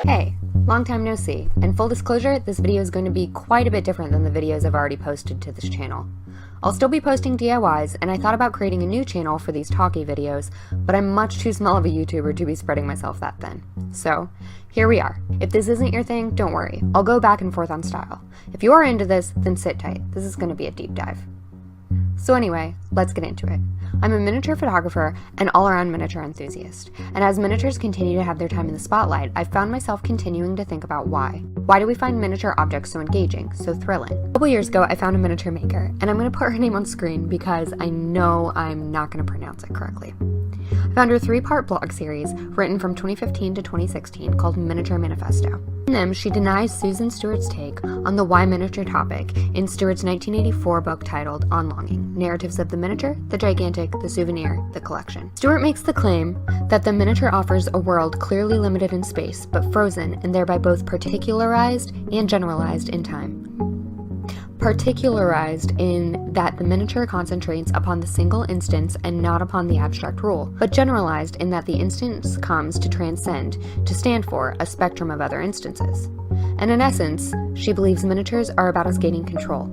Hey, long time no see, and full disclosure, this video is going to be quite a bit different than the videos I've already posted to this channel. I'll still be posting DIYs, and I thought about creating a new channel for these talky videos, but I'm much too small of a YouTuber to be spreading myself that thin. So, here we are. If this isn't your thing, don't worry. I'll go back and forth on style. If you are into this, then sit tight. This is going to be a deep dive. So anyway, let's get into it. I'm a miniature photographer and all-around miniature enthusiast, and as miniatures continue to have their time in the spotlight, I've found myself continuing to think about why. Why do we find miniature objects so engaging, so thrilling? A couple years ago, I found a miniature maker, and I'm going to put her name on screen because I know I'm not going to pronounce it correctly. I found her 3-part blog series written from 2015 to 2016 called Miniature Manifesto. In them, she denies Susan Stewart's take on the why miniature topic in Stewart's 1984 book titled On Longing, Narratives of the Miniature, the Gigantic, the Souvenir, the Collection. Stewart makes the claim that the miniature offers a world clearly limited in space, but frozen and thereby both particularized and generalized in time. Particularized in that the miniature concentrates upon the single instance and not upon the abstract rule, but generalized in that the instance comes to transcend, to stand for, a spectrum of other instances. And in essence, she believes miniatures are about us gaining control.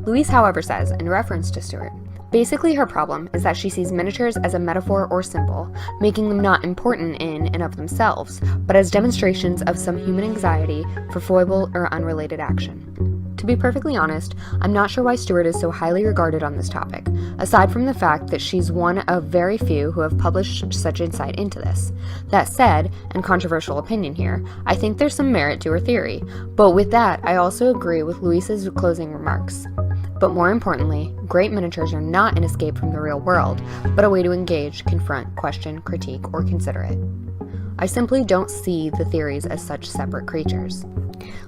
Louise, however, says, in reference to Stewart, basically her problem is that she sees miniatures as a metaphor or symbol, making them not important in and of themselves, but as demonstrations of some human anxiety for foible or unrelated action. To be perfectly honest, I'm not sure why Stewart is so highly regarded on this topic, aside from the fact that she's one of very few who have published such insight into this. That said, and controversial opinion here, I think there's some merit to her theory, but with that, I also agree with Louise's closing remarks. But more importantly, great miniatures are not an escape from the real world, but a way to engage, confront, question, critique, or consider it. I simply don't see the theories as such separate creatures.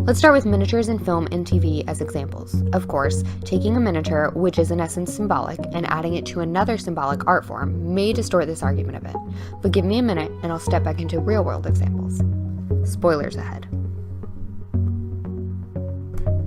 Let's start with miniatures in film and TV as examples. Of course, taking a miniature, which is in essence symbolic, and adding it to another symbolic art form may distort this argument a bit, but give me a minute and I'll step back into real-world examples. Spoilers ahead.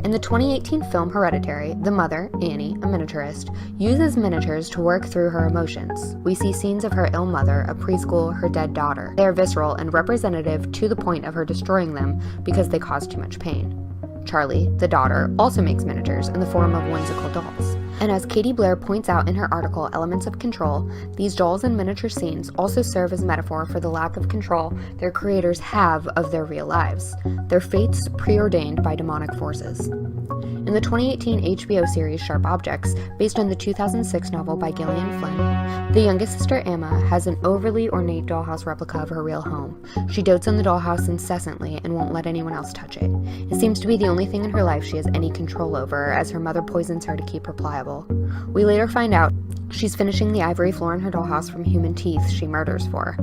In the 2018 film Hereditary, the mother, Annie, a miniaturist, uses miniatures to work through her emotions. We see scenes of her ill mother, a preschool, her dead daughter. They are visceral and representative to the point of her destroying them because they cause too much pain. Charlie, the daughter, also makes miniatures in the form of whimsical dolls. And as Katie Blair points out in her article Elements of Control, these dolls and miniature scenes also serve as metaphor for the lack of control their creators have of their real lives, their fates preordained by demonic forces. In the 2018 HBO series Sharp Objects, based on the 2006 novel by Gillian Flynn, the youngest sister Emma has an overly ornate dollhouse replica of her real home. She dotes on the dollhouse incessantly and won't let anyone else touch it. It seems to be the only thing in her life she has any control over, as her mother poisons her to keep her pliable. We later find out she's finishing the ivory floor in her dollhouse from human teeth she murders for,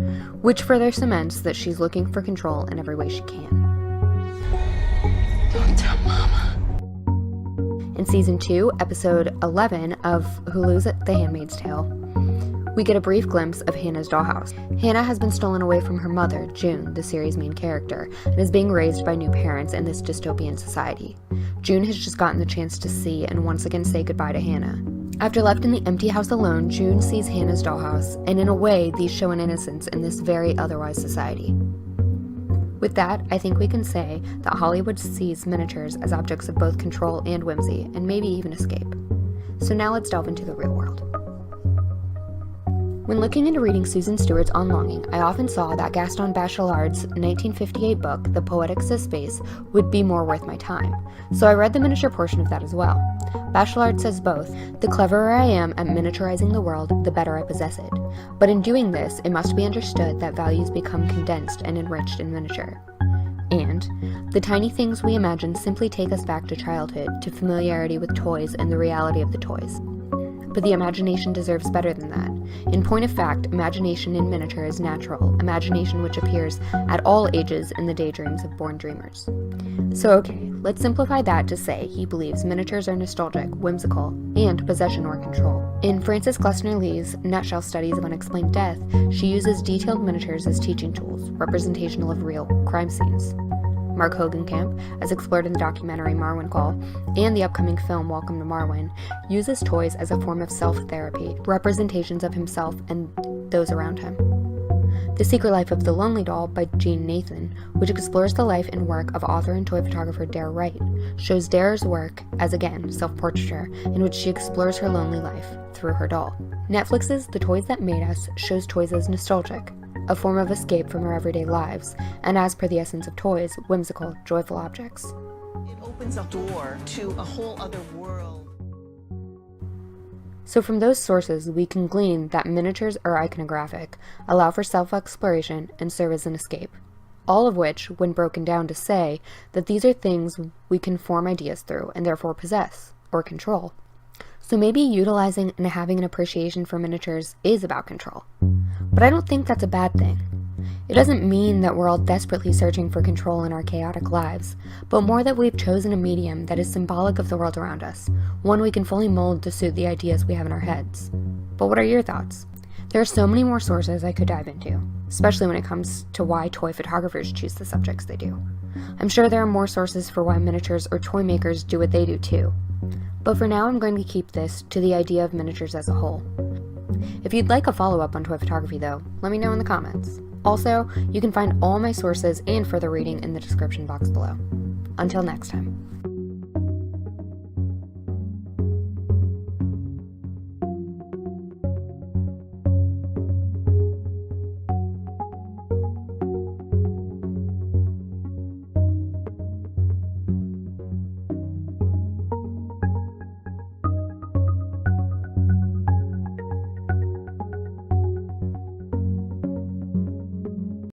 which further cements that she's looking for control in every way she can. Don't tell Mama. In Season 2, Episode 11 of Hulu's The Handmaid's Tale, we get a brief glimpse of Hannah's dollhouse. Hannah has been stolen away from her mother, June, the series' main character, and is being raised by new parents in this dystopian society. June has just gotten the chance to see and once again say goodbye to Hannah. After left in the empty house alone, June sees Hannah's dollhouse, and in a way, these show an innocence in this very otherwise society. With that, I think we can say that Hollywood sees miniatures as objects of both control and whimsy, and maybe even escape. So now let's delve into the real world. When looking into reading Susan Stewart's On Longing, I often saw that Gaston Bachelard's 1958 book, The Poetics of Space, would be more worth my time. So I read the miniature portion of that as well. Bachelard says both, the cleverer I am at miniaturizing the world, the better I possess it. But in doing this, it must be understood that values become condensed and enriched in miniature. And the tiny things we imagine simply take us back to childhood, to familiarity with toys and the reality of the toys. But the imagination deserves better than that. In point of fact, imagination in miniature is natural, imagination which appears at all ages in the daydreams of born dreamers. So okay, let's simplify that to say he believes miniatures are nostalgic, whimsical, and possession or control. In Frances Glessner Lee's Nutshell Studies of Unexplained Death, she uses detailed miniatures as teaching tools, representational of real crime scenes. Mark Hogenkamp, as explored in the documentary Marwen Call, and the upcoming film Welcome to Marwen, uses toys as a form of self-therapy, representations of himself and those around him. The Secret Life of the Lonely Doll by Jean Nathan, which explores the life and work of author and toy photographer Dare Wright, shows Dare's work as, again, self-portraiture, in which she explores her lonely life through her doll. Netflix's The Toys That Made Us shows toys as nostalgic, a form of escape from our everyday lives, and as per the essence of toys, whimsical, joyful objects. It opens a door to a whole other world. So from those sources, we can glean that miniatures are iconographic, allow for self-exploration, and serve as an escape. All of which, when broken down to say that these are things we can form ideas through and therefore possess, or control. So maybe utilizing and having an appreciation for miniatures is about control. But I don't think that's a bad thing. It doesn't mean that we're all desperately searching for control in our chaotic lives, but more that we've chosen a medium that is symbolic of the world around us, one we can fully mold to suit the ideas we have in our heads. But what are your thoughts? There are so many more sources I could dive into, especially when it comes to why toy photographers choose the subjects they do. I'm sure there are more sources for why miniatures or toy makers do what they do too. But for now, I'm going to keep this to the idea of miniatures as a whole. If you'd like a follow-up on toy photography though, let me know in the comments. Also, you can find all my sources and further reading in the description box below. Until next time.